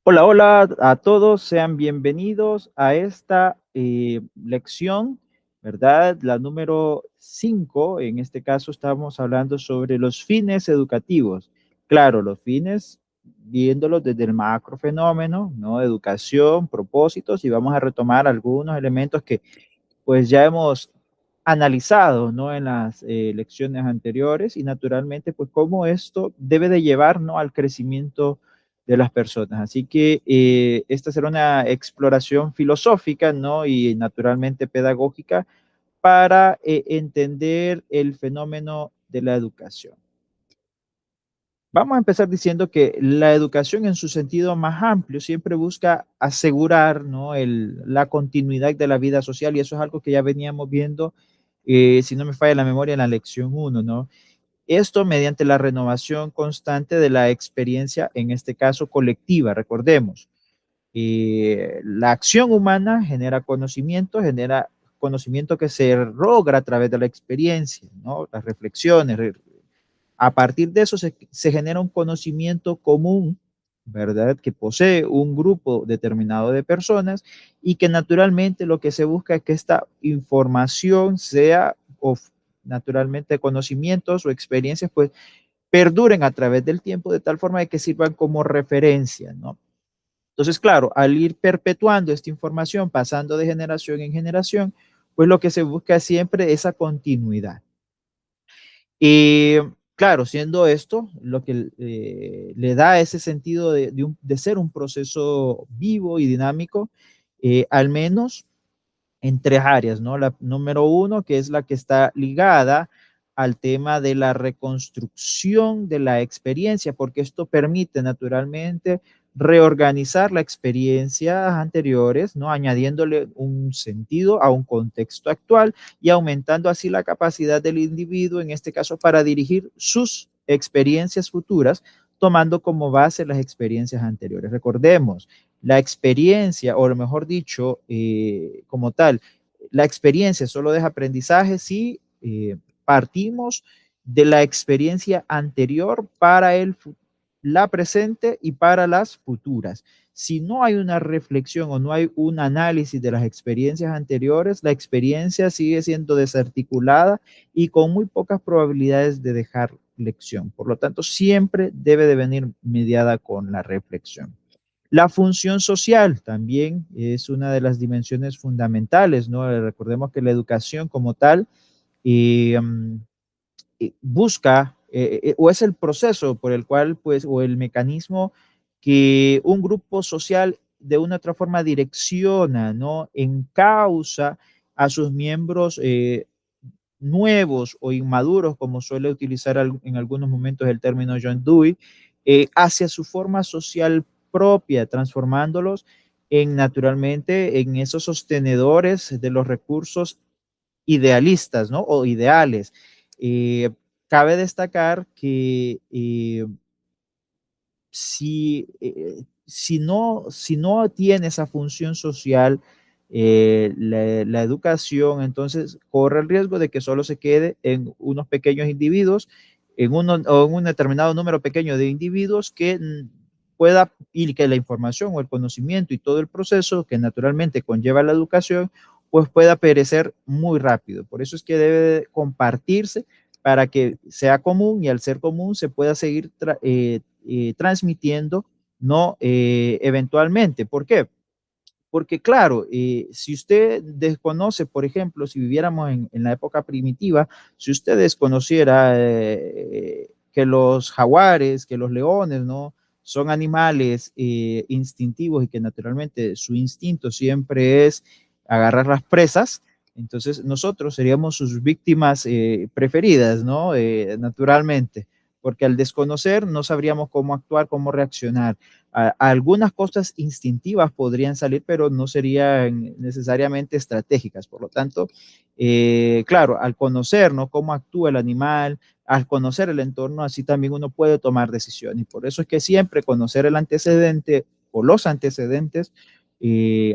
Hola, hola a todos, sean bienvenidos a esta lección, ¿verdad? La número 5. En este caso estamos hablando sobre los fines educativos. Claro, los fines viéndolos desde el macro fenómeno, ¿no? Educación, propósitos, y vamos a retomar algunos elementos que pues ya hemos analizado, ¿no? En las lecciones anteriores y naturalmente, pues cómo esto debe de llevar, ¿no? Al crecimiento de las personas. Así que esta será una exploración filosófica, ¿no? Y naturalmente pedagógica para entender el fenómeno de la educación. Vamos a empezar diciendo que la educación en su sentido más amplio siempre busca asegurar, ¿no? La continuidad de la vida social y eso es algo que ya veníamos viendo, si no me falla la memoria, en la lección 1, ¿no? Esto mediante la renovación constante de la experiencia, en este caso colectiva, recordemos. La acción humana genera conocimiento que se logra a través de la experiencia, ¿no? Las reflexiones, a partir de eso se genera un conocimiento común, ¿verdad? Que posee un grupo determinado de personas y que naturalmente lo que se busca es que esta información sea, o naturalmente conocimientos o experiencias, pues perduren a través del tiempo de tal forma de que sirvan como referencia, ¿no? Entonces, claro, al ir perpetuando esta información, pasando de generación en generación, pues lo que se busca siempre es esa continuidad. Y claro, siendo esto lo que le da ese sentido de ser un proceso vivo y dinámico, al menos en tres áreas, ¿no? La número uno, que es la que está ligada al tema de la reconstrucción de la experiencia, porque esto permite naturalmente reorganizar las experiencias anteriores, ¿no? Añadiéndole un sentido a un contexto actual y aumentando así la capacidad del individuo, en este caso, para dirigir sus experiencias futuras, tomando como base las experiencias anteriores. Recordemos, la experiencia, o lo mejor dicho, como tal, la experiencia solo deja aprendizaje si partimos de la experiencia anterior para la presente y para las futuras. Si no hay una reflexión o no hay un análisis de las experiencias anteriores, la experiencia sigue siendo desarticulada y con muy pocas probabilidades de dejar lección. Por lo tanto, siempre debe de venir mediada con la reflexión. La función social también es una de las dimensiones fundamentales, ¿no? Recordemos que la educación como tal busca o es el proceso por el cual, pues, o el mecanismo que un grupo social de una u otra forma direcciona, ¿no? Encausa a sus miembros nuevos o inmaduros, como suele utilizar en algunos momentos el término John Dewey, hacia su forma social propia, transformándolos en naturalmente en esos sostenedores de los recursos idealistas, ¿no? O ideales. Eh, Cabe destacar que si no tiene esa función social, la educación, entonces corre el riesgo de que solo se quede en unos pequeños individuos, o en un determinado número pequeño de individuos que pueda, y que la información o el conocimiento y todo el proceso que naturalmente conlleva la educación, pues pueda perecer muy rápido. Por eso es que debe compartirse para que sea común y al ser común se pueda seguir transmitiendo, ¿no? Eventualmente. ¿Por qué? Porque claro, si usted desconoce, por ejemplo, si viviéramos en la época primitiva, si usted desconociera que los jaguares, que los leones, ¿no? Son animales instintivos y que naturalmente su instinto siempre es agarrar las presas, entonces nosotros seríamos sus víctimas preferidas, ¿no? Naturalmente, porque al desconocer no sabríamos cómo actuar, cómo reaccionar. Algunas cosas instintivas podrían salir, pero no serían necesariamente estratégicas. Por lo tanto, claro, al conocer, ¿no? Cómo actúa el animal, al conocer el entorno, así también uno puede tomar decisiones. Y por eso es que siempre conocer el antecedente o los antecedentes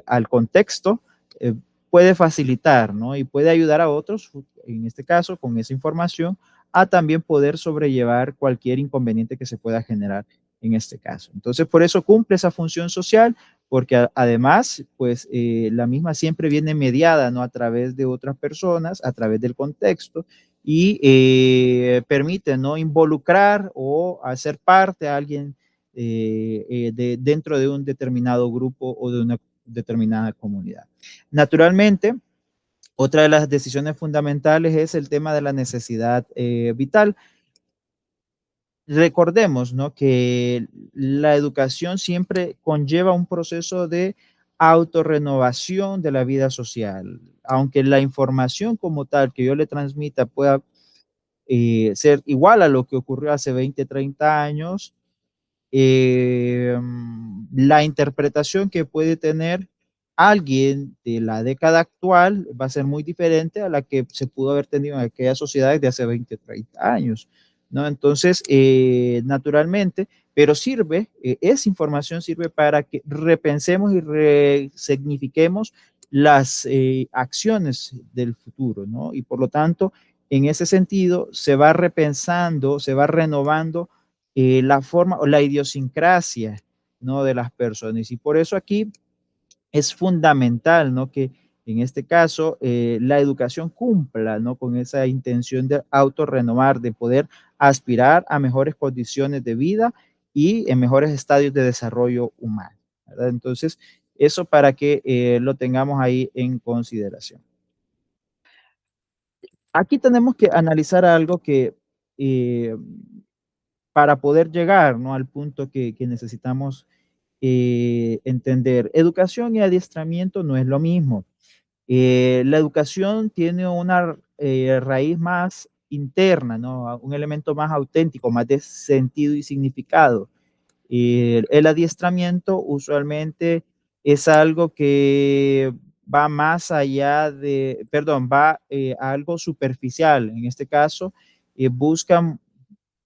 al contexto puede facilitar, ¿no? Y puede ayudar a otros, en este caso, con esa información, a también poder sobrellevar cualquier inconveniente que se pueda generar en este caso. Entonces, por eso cumple esa función social, porque además, pues la misma siempre viene mediada, ¿no? A través de otras personas, a través del contexto, y permite, ¿no? Involucrar o hacer parte a alguien dentro de un determinado grupo o de una determinada comunidad. Naturalmente, otra de las decisiones fundamentales es el tema de la necesidad vital. Recordemos, ¿no? Que la educación siempre conlleva un proceso de autorrenovación de la vida social. Aunque la información como tal que yo le transmita pueda ser igual a lo que ocurrió hace 20, 30 años, la interpretación que puede tener alguien de la década actual va a ser muy diferente a la que se pudo haber tenido en aquellas sociedades de hace 20, 30 años, ¿no? Entonces, naturalmente, pero sirve, esa información sirve para que repensemos y resignifiquemos las acciones del futuro, ¿no? Y por lo tanto, en ese sentido, se va repensando, se va renovando la forma o la idiosincrasia, ¿no? De las personas. Y por eso aquí es fundamental, ¿no? Que en este caso la educación cumpla, ¿no? Con esa intención de autorrenovar, de poder aspirar a mejores condiciones de vida y en mejores estadios de desarrollo humano, ¿verdad? Entonces, eso para que lo tengamos ahí en consideración. Aquí tenemos que analizar algo que eh, para poder llegar, ¿no? Al punto que necesitamos entender. Educación y adiestramiento no es lo mismo. La educación tiene una raíz más interna, ¿no? Un elemento más auténtico, más de sentido y significado. El adiestramiento usualmente es algo que va más allá de, perdón, va a algo superficial. En este caso, busca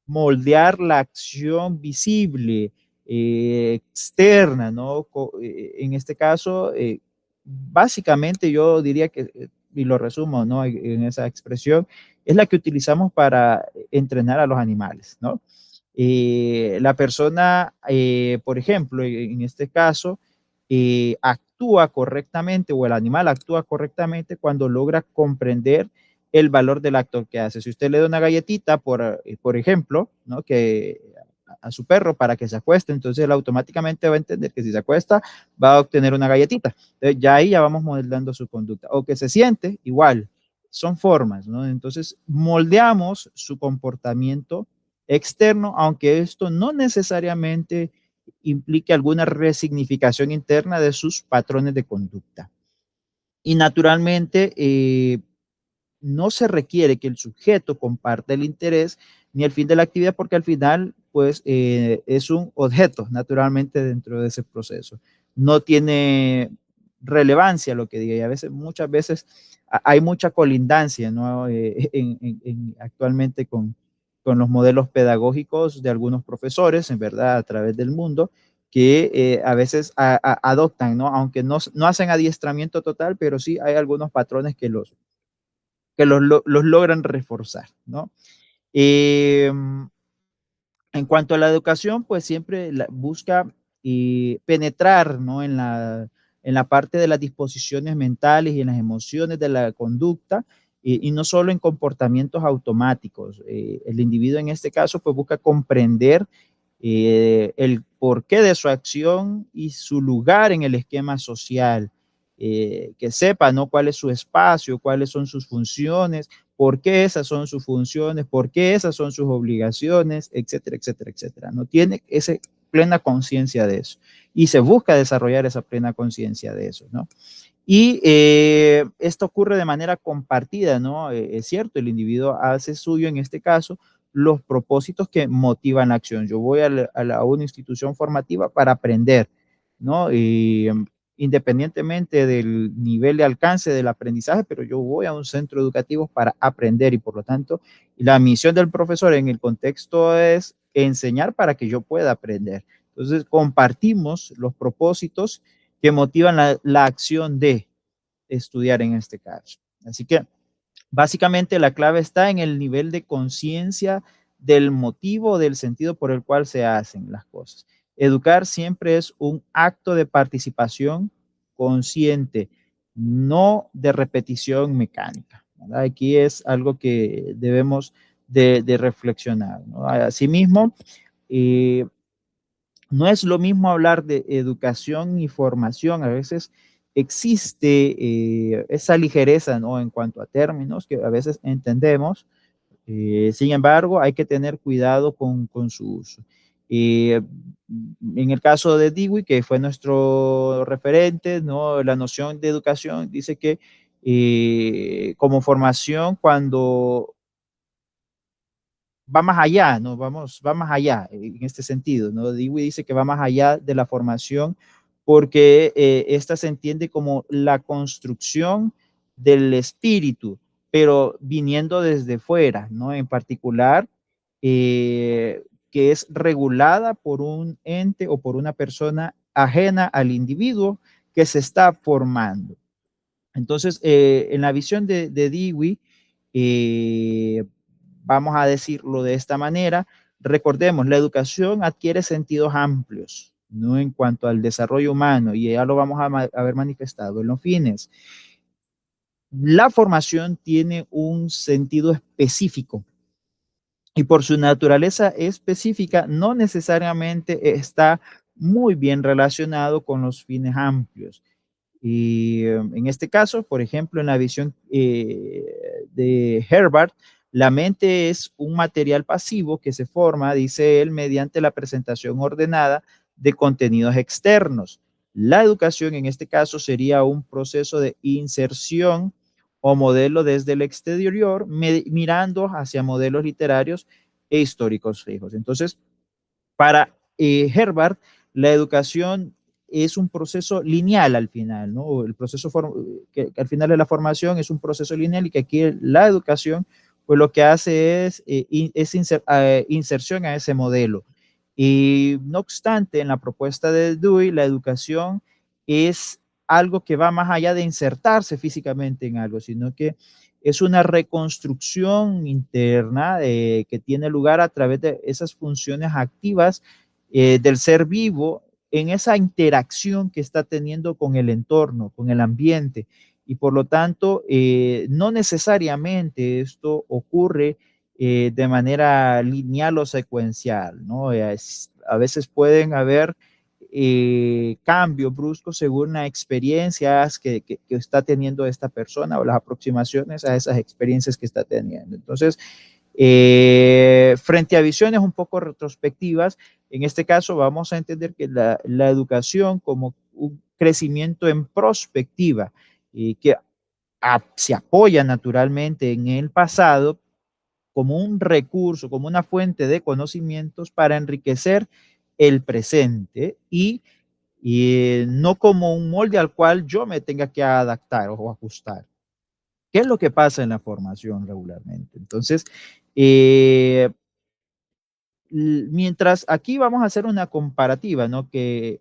moldear la acción visible, externa, ¿no? En este caso, básicamente yo diría que, y lo resumo, ¿no? En esa expresión, es la que utilizamos para entrenar a los animales, ¿no? La persona, por ejemplo, en este caso, actúa correctamente o el animal actúa correctamente cuando logra comprender el valor del acto que hace. Si usted le da una galletita, por ejemplo, ¿no? Que a su perro para que se acueste, entonces él automáticamente va a entender que si se acuesta va a obtener una galletita. Entonces ya ahí ya vamos modelando su conducta. O que se siente igual, son formas, ¿no? Entonces moldeamos su comportamiento externo, aunque esto no necesariamente implique alguna resignificación interna de sus patrones de conducta. Y naturalmente, no se requiere que el sujeto comparta el interés ni el fin de la actividad porque al final pues es un objeto naturalmente dentro de ese proceso. No tiene relevancia lo que diga y a veces, muchas veces hay mucha colindancia, ¿no? Actualmente con los modelos pedagógicos de algunos profesores, en verdad, a través del mundo, que a veces adoptan, ¿no? Aunque no hacen adiestramiento total, pero sí hay algunos patrones que los logran reforzar, ¿no? Eh, en cuanto a la educación, pues siempre busca penetrar, ¿no? En la parte de las disposiciones mentales y en las emociones de la conducta y no solo en comportamientos automáticos. El individuo en este caso pues busca comprender el porqué de su acción y su lugar en el esquema social, que sepa, ¿no? Cuál es su espacio, cuáles son sus funciones, por qué esas son sus funciones, por qué esas son sus obligaciones, etcétera, etcétera, etcétera. No tiene esa plena conciencia de eso y se busca desarrollar esa plena conciencia de eso, ¿no? Y esto ocurre de manera compartida, ¿no? Es cierto, el individuo hace suyo en este caso los propósitos que motivan la acción. Yo voy a una institución formativa para aprender, ¿no? Y independientemente del nivel de alcance del aprendizaje, pero yo voy a un centro educativo para aprender y por lo tanto la misión del profesor en el contexto es enseñar para que yo pueda aprender. Entonces compartimos los propósitos que motivan la acción de estudiar en este caso. Así que básicamente la clave está en el nivel de conciencia del motivo, del sentido por el cual se hacen las cosas. Educar siempre es un acto de participación consciente, no de repetición mecánica, ¿verdad? Aquí es algo que debemos de reflexionar, ¿no? Asimismo, eh, no es lo mismo hablar de educación y formación. A veces existe esa ligereza, ¿no? En cuanto a términos que a veces entendemos. Sin embargo, hay que tener cuidado con su uso. Eh, en el caso de Dewey, que fue nuestro referente, ¿no? La noción de educación dice que como formación, cuando va más allá, ¿no? Va más allá en este sentido, ¿no? Dewey dice que va más allá de la formación porque esta se entiende como la construcción del espíritu, pero viniendo desde fuera, ¿no? En particular, que es regulada por un ente o por una persona ajena al individuo que se está formando. Entonces, en la visión de Dewey, eh, vamos a decirlo de esta manera, recordemos, la educación adquiere sentidos amplios, ¿no? En cuanto al desarrollo humano, y ya lo vamos a ver manifestado en los fines. La formación tiene un sentido específico y por su naturaleza específica no necesariamente está muy bien relacionado con los fines amplios. Y en este caso, por ejemplo, en la visión de Herbert, la mente es un material pasivo que se forma, dice él, mediante la presentación ordenada de contenidos externos. La educación en este caso sería un proceso de inserción o modelo desde el exterior, mirando hacia modelos literarios e históricos fijos. Entonces, para Herbert, la educación es un proceso lineal al final, ¿no? El proceso que al final de la formación es un proceso lineal y que aquí la educación, pues lo que hace es inserción a ese modelo. Y no obstante, en la propuesta de Dewey, la educación es algo que va más allá de insertarse físicamente en algo, sino que es una reconstrucción interna que tiene lugar a través de esas funciones activas del ser vivo en esa interacción que está teniendo con el entorno, con el ambiente. Y por lo tanto, no necesariamente esto ocurre de manera lineal o secuencial, ¿no? A veces pueden haber cambios bruscos según las experiencias que está teniendo esta persona o las aproximaciones a esas experiencias que está teniendo. Entonces, frente a visiones un poco retrospectivas, en este caso vamos a entender que la educación como un crecimiento en prospectiva y que se apoya naturalmente en el pasado como un recurso, como una fuente de conocimientos para enriquecer el presente y no como un molde al cual yo me tenga que adaptar o ajustar. ¿Qué es lo que pasa en la formación regularmente? Entonces, eh, mientras aquí vamos a hacer una comparativa, ¿no? Que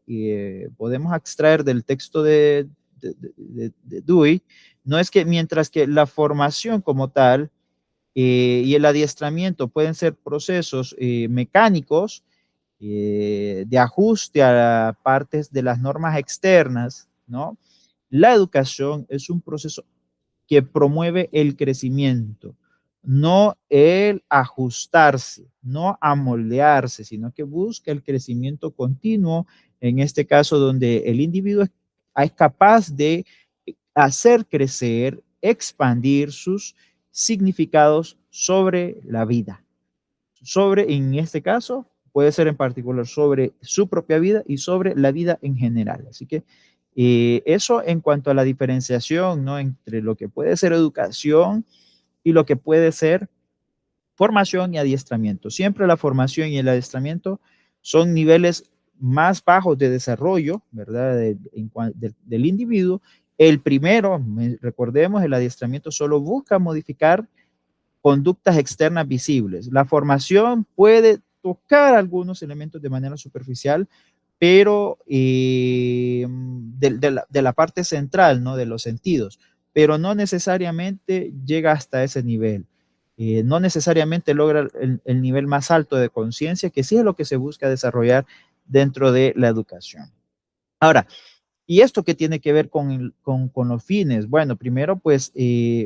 podemos extraer del texto de Dewey, no es que mientras que la formación como tal y el adiestramiento pueden ser procesos mecánicos de ajuste a partes de las normas externas, ¿no? La educación es un proceso que promueve el crecimiento, no el ajustarse, no amoldearse, sino que busca el crecimiento continuo, en este caso donde el individuo es capaz de hacer crecer, expandir sus significados sobre la vida, sobre, en este caso, puede ser en particular sobre su propia vida y sobre la vida en general. Así que eso en cuanto a la diferenciación, ¿no? Entre lo que puede ser educación y lo que puede ser formación y adiestramiento. Siempre la formación y el adiestramiento son niveles más bajos de desarrollo, ¿verdad? Del individuo. El primero, recordemos, el adiestramiento solo busca modificar conductas externas visibles. La formación puede tocar algunos elementos de manera superficial, pero de la parte central, ¿no? De los sentidos, pero no necesariamente llega hasta ese nivel. no necesariamente logra el nivel más alto de conciencia, que sí es lo que se busca desarrollar dentro de la educación. Ahora, ¿y esto qué tiene que ver con los fines? Bueno, primero, pues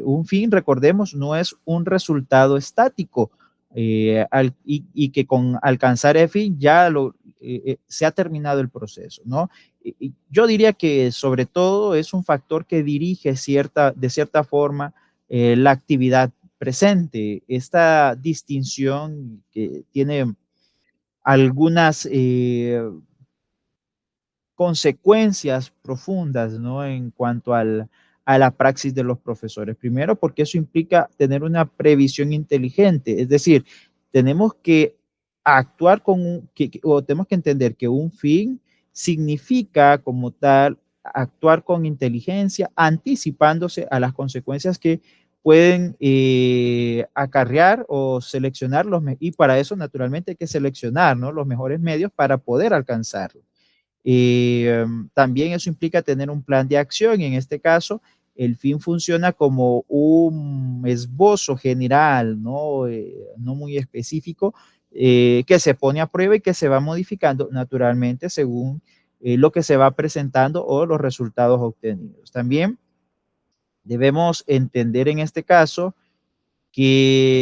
un fin, recordemos, no es un resultado estático y que con alcanzar el fin ya se ha terminado el proceso, ¿no? Y yo diría que sobre todo es un factor que dirige de cierta forma la actividad presente. Esta distinción que tiene algunas consecuencias profundas, ¿no? En cuanto a la praxis de los profesores. Primero, porque eso implica tener una previsión inteligente, es decir, tenemos que actuar o tenemos que entender que un fin significa como tal actuar con inteligencia, anticipándose a las consecuencias que pueden acarrear o seleccionar y para eso naturalmente hay que seleccionar, ¿no? Los mejores medios para poder alcanzarlo. También eso implica tener un plan de acción y en este caso el fin funciona como un esbozo general, no, no muy específico, que se pone a prueba y que se va modificando naturalmente según lo que se va presentando o los resultados obtenidos. También debemos entender en este caso que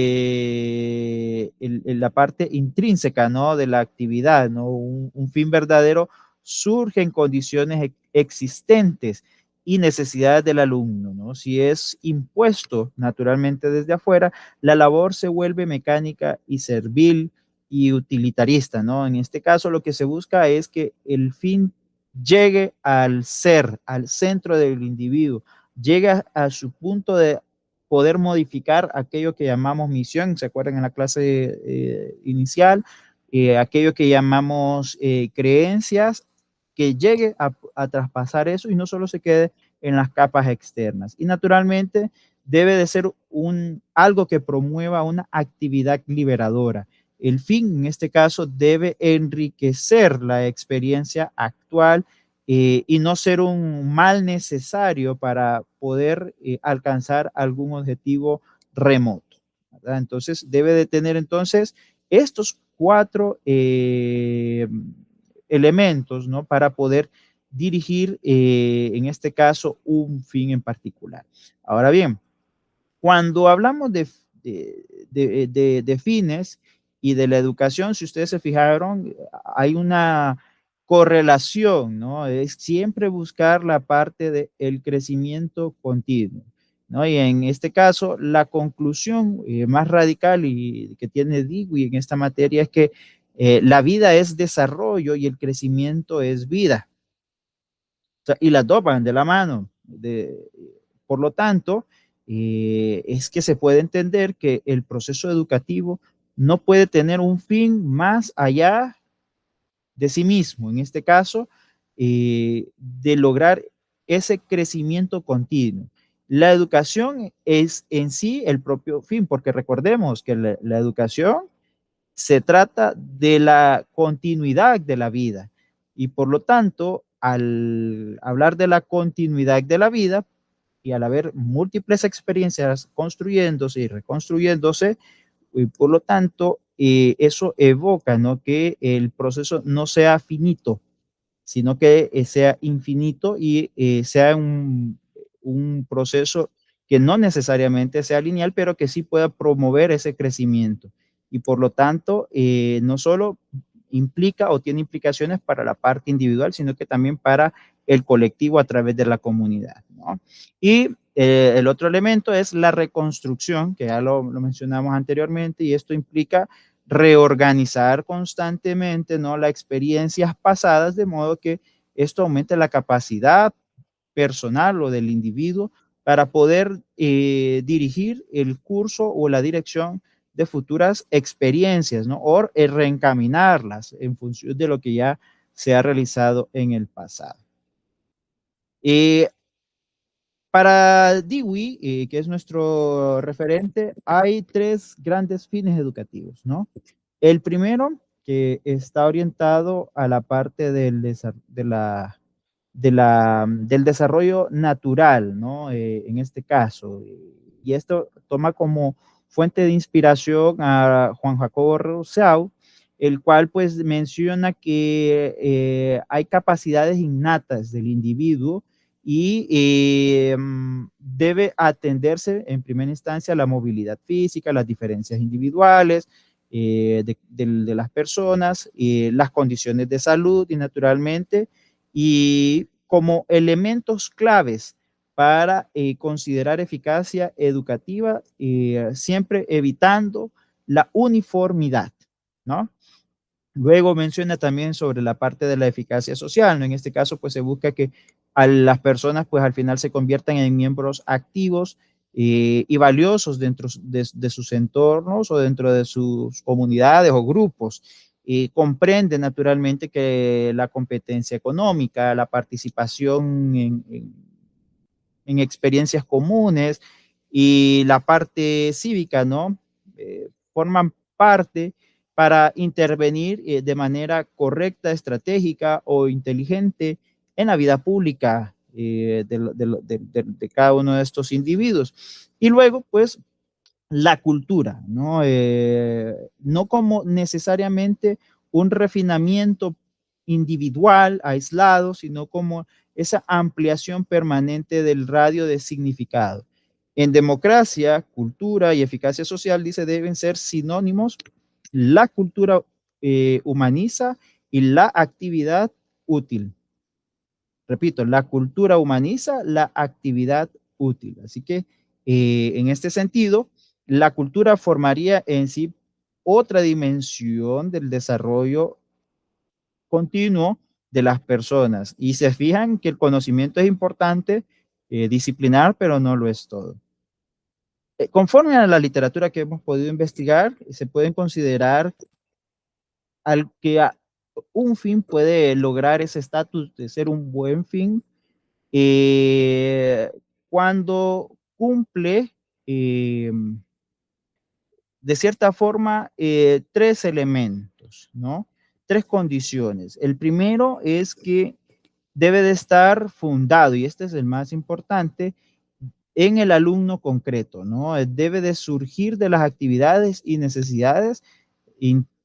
la parte intrínseca, ¿no? De la actividad, ¿no? Un fin verdadero surge en condiciones existentes y necesidades del alumno, ¿no? Si es impuesto naturalmente desde afuera, la labor se vuelve mecánica y servil y utilitarista, ¿no? En este caso lo que se busca es que el fin llegue al ser, al centro del individuo, llegue a su punto de poder modificar aquello que llamamos misión, ¿se acuerdan en la clase inicial? Aquello que llamamos creencias, que llegue a traspasar eso y no solo se quede en las capas externas. Y naturalmente debe de ser algo que promueva una actividad liberadora. El fin, en este caso, debe enriquecer la experiencia actual y no ser un mal necesario para poder alcanzar algún objetivo remoto, ¿verdad? Entonces, debe de tener entonces estos cuatro elementos, ¿no? Para poder dirigir, en este caso, un fin en particular. Ahora bien, cuando hablamos de fines y de la educación, si ustedes se fijaron, hay una correlación, ¿no? Es siempre buscar la parte del crecimiento continuo, ¿no? Y en este caso, la conclusión más radical y que tiene Dewey en esta materia es que la vida es desarrollo y el crecimiento es vida. O sea, y las dos van de la mano. Por lo tanto, es que se puede entender que el proceso educativo no puede tener un fin más allá de sí mismo, en este caso, de lograr ese crecimiento continuo. La educación es en sí el propio fin, porque recordemos que la educación se trata de la continuidad de la vida y por lo tanto, al hablar de la continuidad de la vida y al haber múltiples experiencias construyéndose y reconstruyéndose, y por lo tanto, eso evoca, ¿no? Que el proceso no sea finito, sino que sea infinito y sea un proceso que no necesariamente sea lineal, pero que sí pueda promover ese crecimiento. Y por lo tanto, no solo implica o tiene implicaciones para la parte individual, sino que también para el colectivo a través de la comunidad, ¿no? Y el otro elemento es la reconstrucción, que ya lo mencionamos anteriormente, y esto implica reorganizar constantemente, ¿no? Las experiencias pasadas, de modo que esto aumente la capacidad personal o del individuo para poder dirigir el curso o la dirección de futuras experiencias, ¿no? O reencaminarlas en función de lo que ya se ha realizado en el pasado. Eh, para Dewey, que es nuestro referente, hay tres grandes fines educativos, ¿no? El primero, que está orientado a la parte del desarrollo natural, ¿no? En este caso. Y esto toma como fuente de inspiración a Juan Jacobo Rousseau, el cual pues menciona que hay capacidades innatas del individuo y debe atenderse en primera instancia a la movilidad física, las diferencias individuales de las personas, las condiciones de salud y naturalmente, y como elementos claves para considerar eficacia educativa, siempre evitando la uniformidad, ¿no? Luego menciona también sobre la parte de la eficacia social, ¿no? En este caso, pues se busca que a las personas, pues al final se conviertan en miembros activos y valiosos dentro de sus entornos o dentro de sus comunidades o grupos. Comprende naturalmente que la competencia económica, la participación en experiencias comunes y la parte cívica, ¿no? Forman parte para intervenir de manera correcta, estratégica o inteligente en la vida pública de cada uno de estos individuos. Y luego, pues, la cultura, ¿no? No como necesariamente un refinamiento individual, aislado, sino como esa ampliación permanente del radio de significado. En democracia, cultura y eficacia social, dice, deben ser sinónimos. La cultura humaniza y la actividad útil. Repito, la cultura humaniza la actividad útil. Así que en este sentido, la cultura formaría en sí otra dimensión del desarrollo continuo de las personas. Y se fijan que el conocimiento es importante, disciplinar, pero no lo es todo. Conforme a la literatura que hemos podido investigar, se pueden considerar al que un fin puede lograr ese estatus de ser un buen fin cuando cumple de cierta forma tres elementos, ¿no? Tres condiciones. El primero es que debe de estar fundado, y este es el más importante, en el alumno concreto, ¿no? Debe de surgir de las actividades y necesidades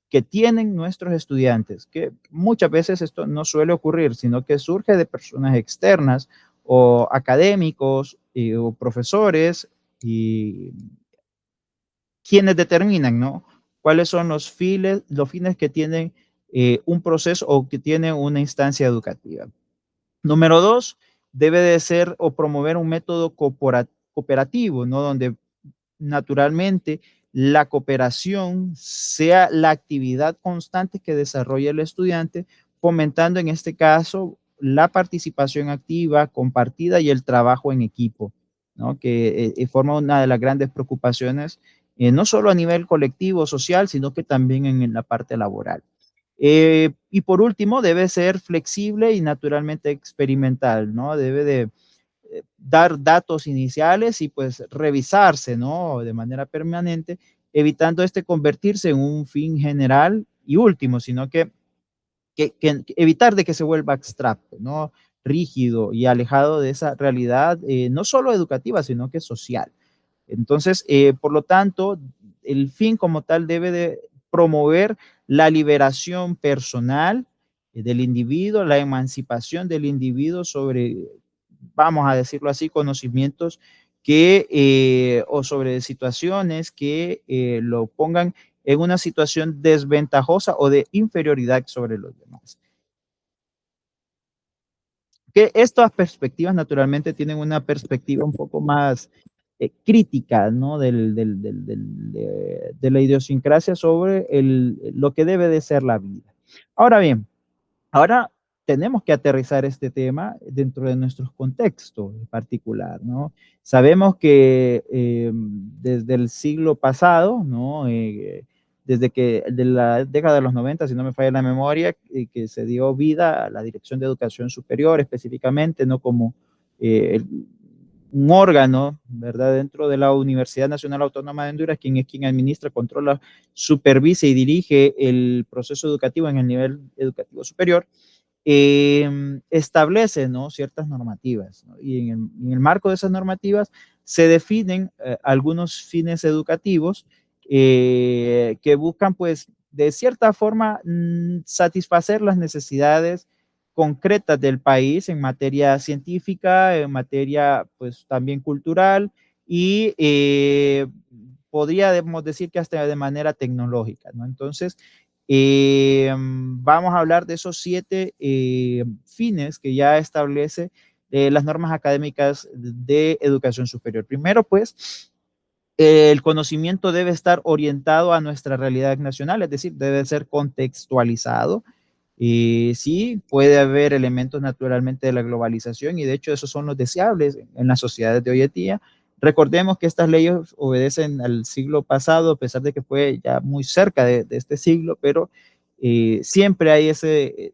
que tienen nuestros estudiantes, que muchas veces esto no suele ocurrir, sino que surge de personas externas o académicos o profesores y quienes determinan, ¿no? Cuáles son los fines que tienen un proceso o que tiene una instancia educativa. Número dos, debe de ser o promover un método cooperativo, ¿no? Donde naturalmente la cooperación sea la actividad constante que desarrolla el estudiante, fomentando en este caso la participación activa, compartida y el trabajo en equipo, ¿no? Que forma una de las grandes preocupaciones, no solo a nivel colectivo, social, sino que también en la parte laboral. Y por último, debe ser flexible y naturalmente experimental, ¿no? Debe de dar datos iniciales y pues revisarse, ¿no? De manera permanente, evitando convertirse en un fin general y último, sino que evitar de que se vuelva abstracto, ¿no? Rígido y alejado de esa realidad, no solo educativa, sino que social. Entonces, por lo tanto, el fin como tal debe de promover la liberación personal del individuo, la emancipación del individuo sobre, vamos a decirlo así, conocimientos o sobre situaciones que lo pongan en una situación desventajosa o de inferioridad sobre los demás. Que estas perspectivas naturalmente tienen una perspectiva un poco más crítica, ¿no? De la idiosincrasia sobre lo que debe de ser la vida. Ahora bien, ahora tenemos que aterrizar este tema dentro de nuestros contextos en particular, ¿no? Sabemos que desde el siglo pasado, ¿no? Desde que de la década de los 90, si no me falla la memoria, que se dio vida a la Dirección de Educación Superior específicamente, no como eh, un órgano, ¿verdad? Dentro de la Universidad Nacional Autónoma de Honduras, quien es quien administra, controla, supervisa y dirige el proceso educativo en el nivel educativo superior, establece, ¿no? Ciertas normativas, ¿no? Y en el marco de esas normativas se definen algunos fines educativos que buscan, pues, de cierta forma, satisfacer las necesidades concretas del país en materia científica, en materia, pues, también cultural y podríamos decir que hasta de manera tecnológica, ¿no? Entonces, vamos a hablar de esos 7 fines que ya establece las normas académicas de educación superior. Primero, pues, el conocimiento debe estar orientado a nuestra realidad nacional, es decir, debe ser contextualizado. Y sí, puede haber elementos naturalmente de la globalización y de hecho esos son los deseables en las sociedades de hoy en día. Recordemos que estas leyes obedecen al siglo pasado, a pesar de que fue ya muy cerca de este siglo, pero siempre hay ese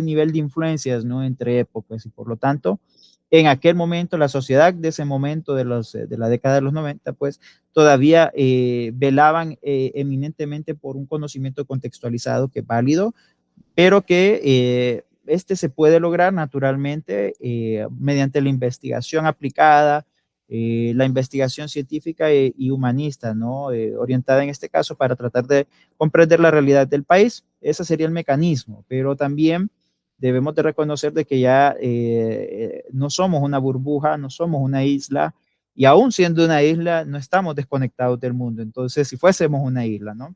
nivel de influencias, ¿no? Entre épocas y por lo tanto, en aquel momento, la sociedad de ese momento, de la década de los 90, pues todavía velaban eminentemente por un conocimiento contextualizado que es válido, pero que este se puede lograr naturalmente mediante la investigación aplicada, la investigación científica y humanista, ¿no? Orientada en este caso para tratar de comprender la realidad del país. Ese sería el mecanismo, pero también debemos de reconocer de que ya no somos una burbuja, no somos una isla, y aún siendo una isla, no estamos desconectados del mundo. Entonces, si fuésemos una isla, ¿no?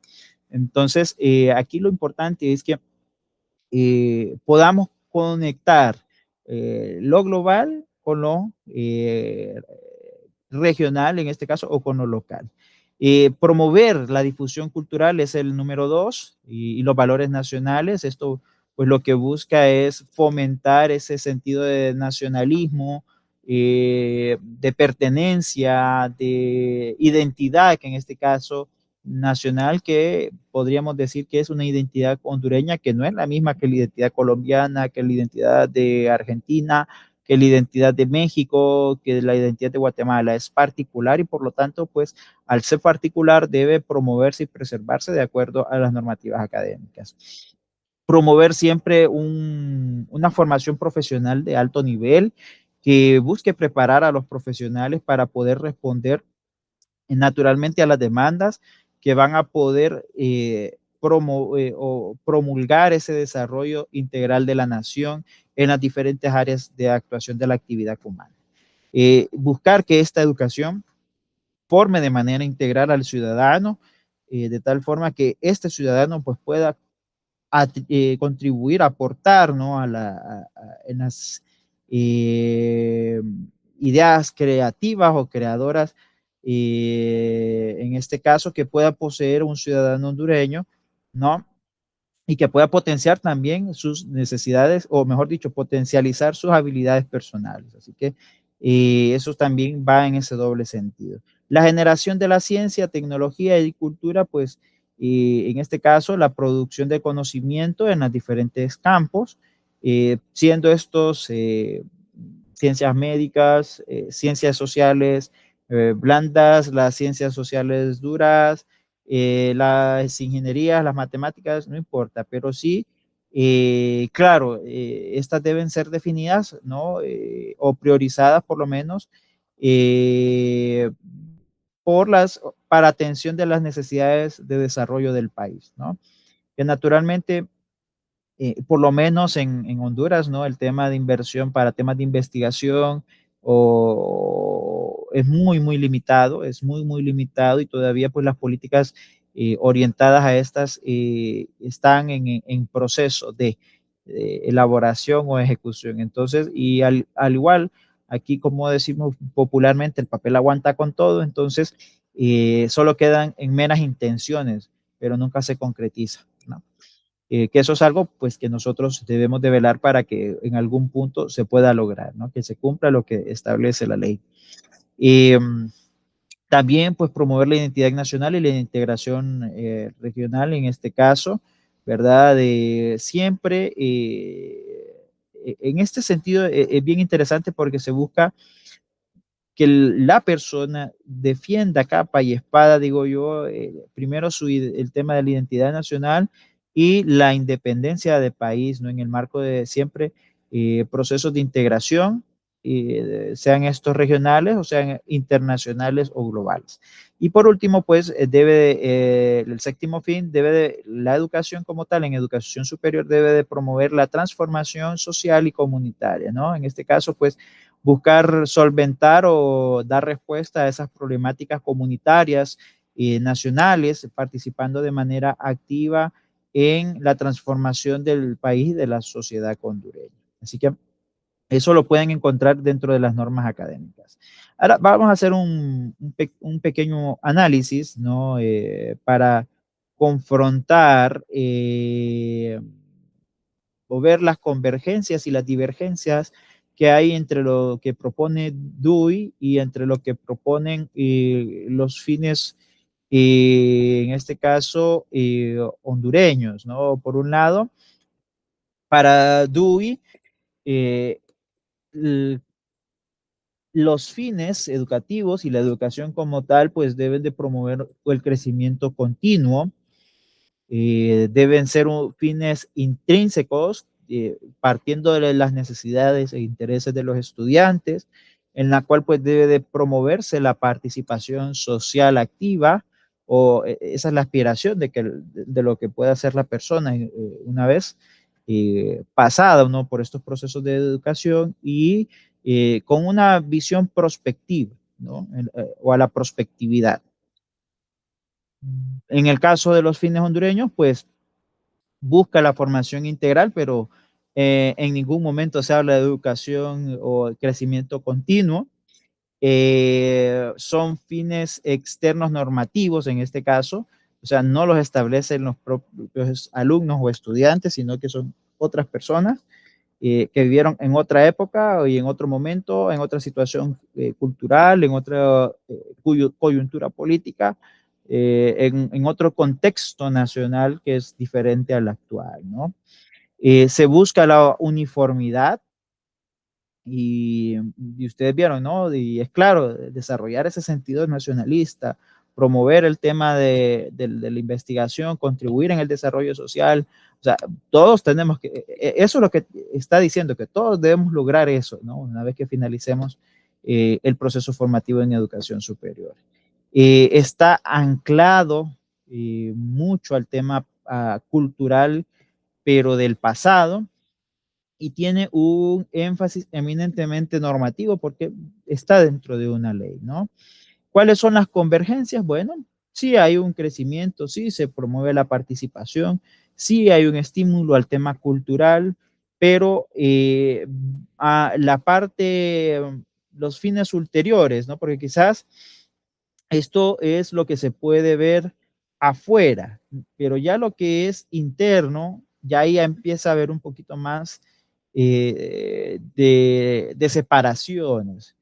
Entonces, aquí lo importante es que podamos conectar lo global con lo regional, en este caso, o con lo local. Promover la difusión cultural es el número 2 y los valores nacionales. Esto, pues, lo que busca es fomentar ese sentido de nacionalismo, de pertenencia, de identidad, que en este caso nacional, que podríamos decir que es una identidad hondureña que no es la misma que la identidad colombiana, que la identidad de Argentina, que la identidad de México, que la identidad de Guatemala. Es particular y por lo tanto, pues al ser particular debe promoverse y preservarse de acuerdo a las normativas académicas. Promover siempre una formación profesional de alto nivel que busque preparar a los profesionales para poder responder naturalmente a las demandas que van a poder o promulgar ese desarrollo integral de la nación en las diferentes áreas de actuación de la actividad humana. Buscar que esta educación forme de manera integral al ciudadano, de tal forma que este ciudadano pues pueda contribuir, aportar, ¿no? En las eh, ideas creativas o creadoras, en este caso, que pueda poseer un ciudadano hondureño, ¿no? Y que pueda potenciar también sus necesidades, o mejor dicho, potencializar sus habilidades personales. Así que eso también va en ese doble sentido. La generación de la ciencia, tecnología y cultura, pues en este caso, la producción de conocimiento en los diferentes campos, siendo estos ciencias médicas, ciencias sociales blandas, las ciencias sociales duras, las ingenierías, las matemáticas, no importa, pero sí, claro, estas deben ser definidas, ¿no? O priorizadas por lo menos eh, para atención de las necesidades de desarrollo del país, ¿no? Que naturalmente por lo menos en Honduras, ¿no? El tema de inversión para temas de investigación es muy, muy limitado, es muy, muy limitado y todavía pues las políticas orientadas a estas están en proceso de elaboración o ejecución. Entonces, y al igual, aquí como decimos popularmente, el papel aguanta con todo, entonces solo quedan en meras intenciones, pero nunca se concretiza, ¿no? Que eso es algo pues que nosotros debemos de velar para que en algún punto se pueda lograr, ¿no? Que se cumpla lo que establece la ley. Eh, También pues promover la identidad nacional y la integración regional en este caso, ¿verdad? Siempre en este sentido es bien interesante porque se busca que la persona defienda capa y espada, digo yo, primero el tema de la identidad nacional y la independencia de país, ¿no? En el marco de siempre procesos de integración sean estos regionales o sean internacionales o globales. Y por último, pues el séptimo fin la educación como tal, en educación superior, debe de promover la transformación social y comunitaria, ¿no? En este caso, pues buscar solventar o dar respuesta a esas problemáticas comunitarias nacionales, participando de manera activa en la transformación del país y de la sociedad hondureña. Así que eso lo pueden encontrar dentro de las normas académicas. Ahora vamos a hacer un pequeño análisis, ¿no? Para confrontar o ver las convergencias y las divergencias que hay entre lo que propone Dewey y entre lo que proponen los fines, en este caso, hondureños, ¿no? Por un lado, para Dewey, eh, los fines educativos y la educación como tal, pues deben de promover el crecimiento continuo, deben ser fines intrínsecos, partiendo de las necesidades e intereses de los estudiantes, en la cual pues debe de promoverse la participación social activa, o esa es la aspiración de lo que pueda hacer la persona una vez pasada, ¿no? Por estos procesos de educación y con una visión prospectiva, ¿no? O a la prospectividad. En el caso de los fines hondureños, pues busca la formación integral, pero en ningún momento se habla de educación o crecimiento continuo. Son fines externos normativos en este caso, o sea, no los establecen los propios alumnos o estudiantes, sino que son otras personas que vivieron en otra época y en otro momento, en otra situación cultural, en otra coyuntura política, en otro contexto nacional que es diferente al actual, ¿no? Se busca la uniformidad y ustedes vieron, ¿no? Y es claro, desarrollar ese sentido nacionalista, promover el tema de la investigación, contribuir en el desarrollo social. O sea, todos tenemos que, eso es lo que está diciendo, que todos debemos lograr eso, ¿no? Una vez que finalicemos el proceso formativo en educación superior. Está anclado mucho al tema cultural, pero del pasado, y tiene un énfasis eminentemente normativo porque está dentro de una ley, ¿no? ¿Cuáles son las convergencias? Bueno, sí hay un crecimiento, sí se promueve la participación, sí hay un estímulo al tema cultural, pero a la parte, los fines ulteriores, ¿no? Porque quizás esto es lo que se puede ver afuera, pero ya lo que es interno, ya ahí ya empieza a haber un poquito más de separaciones.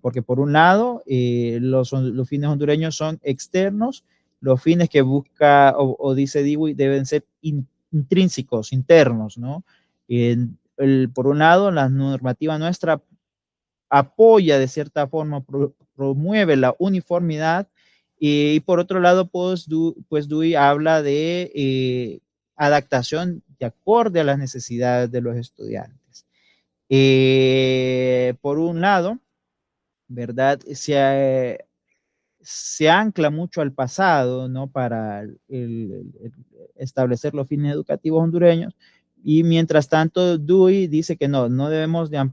Porque por un lado, los fines hondureños son externos, los fines que busca o dice Dewey deben ser intrínsecos, internos, ¿no? Por un lado, la normativa nuestra apoya de cierta forma, promueve la uniformidad y por otro lado, pues Dewey habla de adaptación de acorde a las necesidades de los estudiantes. Por un lado, ¿verdad? Se ancla mucho al pasado, ¿no? Para establecer los fines educativos hondureños. Y mientras tanto, Dewey dice que no debemos de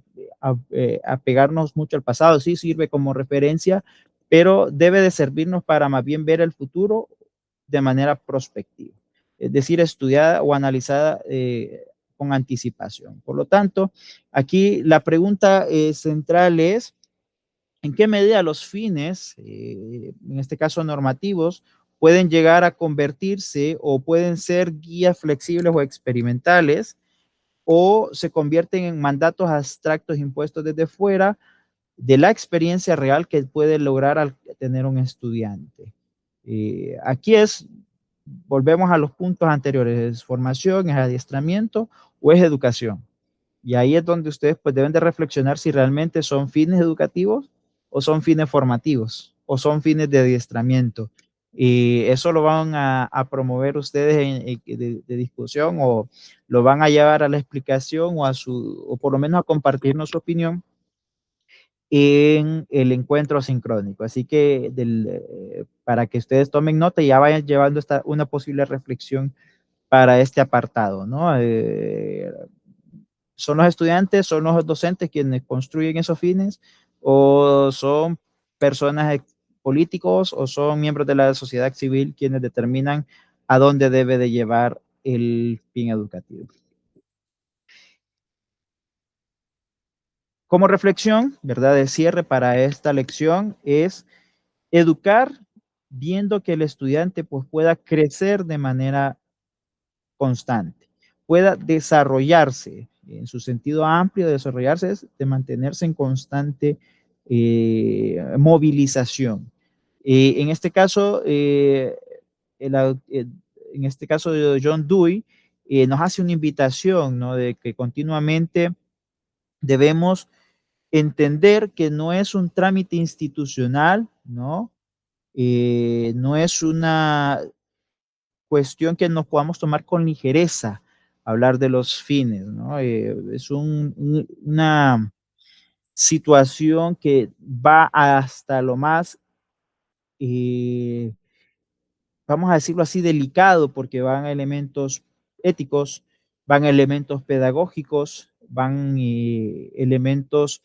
apegarnos mucho al pasado. Sí sirve como referencia, pero debe de servirnos para más bien ver el futuro de manera prospectiva, es decir, estudiada o analizada con anticipación. Por lo tanto, aquí la pregunta central es, ¿en qué medida los fines, en este caso normativos, pueden llegar a convertirse o pueden ser guías flexibles o experimentales, o se convierten en mandatos abstractos impuestos desde fuera de la experiencia real que puede lograr al tener un estudiante? Aquí volvemos a los puntos anteriores: ¿es formación, es adiestramiento o es educación? Y ahí es donde ustedes pues deben de reflexionar si realmente son fines educativos o son fines formativos o son fines de adiestramiento. Y eso lo van a promover ustedes de discusión, o lo van a llevar a la explicación o por lo menos a compartirnos su opinión en el encuentro sincrónico. Así que para que ustedes tomen nota y ya vayan llevando una posible reflexión para este apartado, ¿no? ¿Son los estudiantes, son los docentes quienes construyen esos fines o son personas políticos o son miembros de la sociedad civil quienes determinan a dónde debe de llevar el fin educativo? Como reflexión, ¿verdad? De cierre para esta lección es educar viendo que el estudiante pues, pueda crecer de manera constante, pueda desarrollarse en su sentido amplio, desarrollarse es de mantenerse en constante movilización. En este caso, en este caso de John Dewey, nos hace una invitación, ¿no? De que continuamente debemos entender que no es un trámite institucional, ¿no? No es una cuestión que nos podamos tomar con ligereza, hablar de los fines, ¿no? Es una situación que va hasta lo más, eh, vamos a decirlo así, delicado, porque van elementos éticos, van elementos pedagógicos, van elementos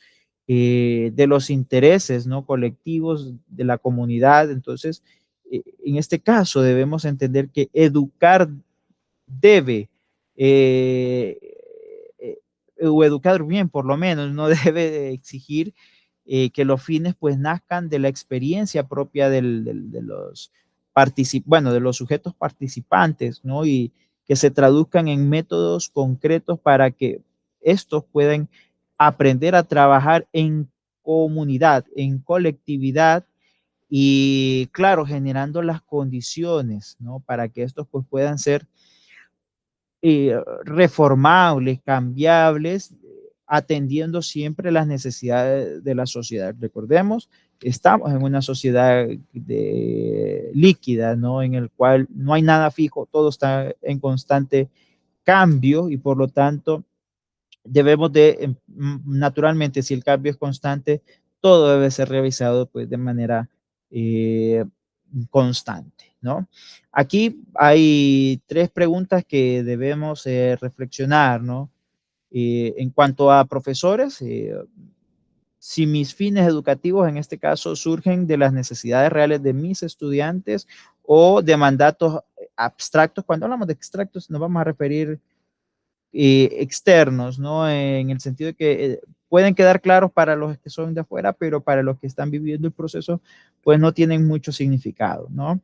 de los intereses, ¿no? Colectivos de la comunidad. Entonces, en este caso debemos entender que educar debe, eh, o educar bien por lo menos, no debe de exigir que los fines pues nazcan de la experiencia propia de los bueno, de los sujetos participantes, ¿no? Y que se traduzcan en métodos concretos para que estos puedan aprender a trabajar en comunidad, en colectividad y, claro, generando las condiciones, ¿no? Para que estos pues puedan ser reformables, cambiables, atendiendo siempre las necesidades de la sociedad. Recordemos, estamos en una sociedad líquida, ¿no? En el cual no hay nada fijo, todo está en constante cambio y por lo tanto debemos de, naturalmente, si el cambio es constante, todo debe ser revisado pues de manera eh, constante, ¿no? Aquí hay tres preguntas que debemos reflexionar, ¿no? En cuanto a profesores, si mis fines educativos en este caso surgen de las necesidades reales de mis estudiantes o de mandatos abstractos. Cuando hablamos de abstractos nos vamos a referir externos, ¿no? En el sentido de que pueden quedar claros para los que son de afuera, pero para los que están viviendo el proceso, pues no tienen mucho significado, ¿no?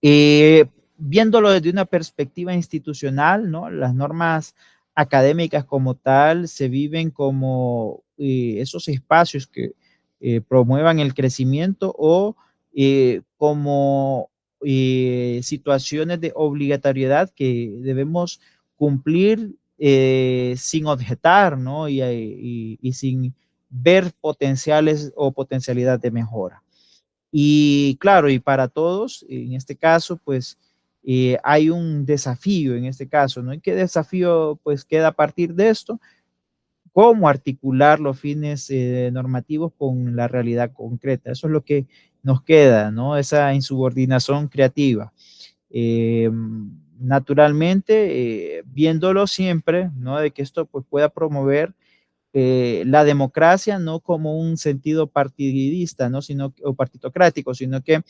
Eh, Viéndolo desde una perspectiva institucional, ¿no? Las normas académicas como tal se viven como esos espacios que promuevan el crecimiento o como situaciones de obligatoriedad que debemos cumplir sin objetar, ¿no? Y sin ver potenciales o potencialidad de mejora. Y claro, y para todos, en este caso, pues hay un desafío en este caso, ¿no? ¿Y qué desafío pues queda a partir de esto? ¿Cómo articular los fines normativos con la realidad concreta? Eso es lo que nos queda, ¿no? Esa insubordinación creativa. Eh, Naturalmente, viéndolo siempre, ¿no? De que esto pues, pueda promover la democracia no como un sentido partidista, ¿no? Sino, o partitocrático, sino que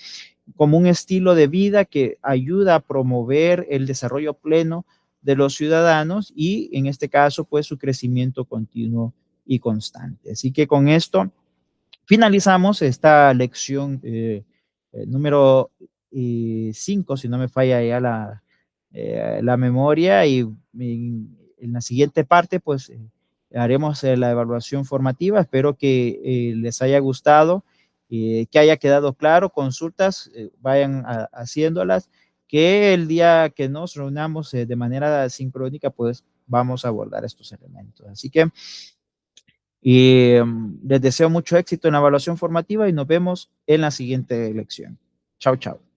como un estilo de vida que ayuda a promover el desarrollo pleno de los ciudadanos y en este caso, pues su crecimiento continuo y constante. Así que con esto finalizamos esta lección número 5, si no me falla ya la memoria, y en la siguiente parte, pues haremos la evaluación formativa. Espero que les haya gustado, que haya quedado claro. Consultas, vayan haciéndolas, que el día que nos reunamos de manera sincrónica, pues vamos a abordar estos elementos. Así que les deseo mucho éxito en la evaluación formativa y nos vemos en la siguiente lección. Chao, chao.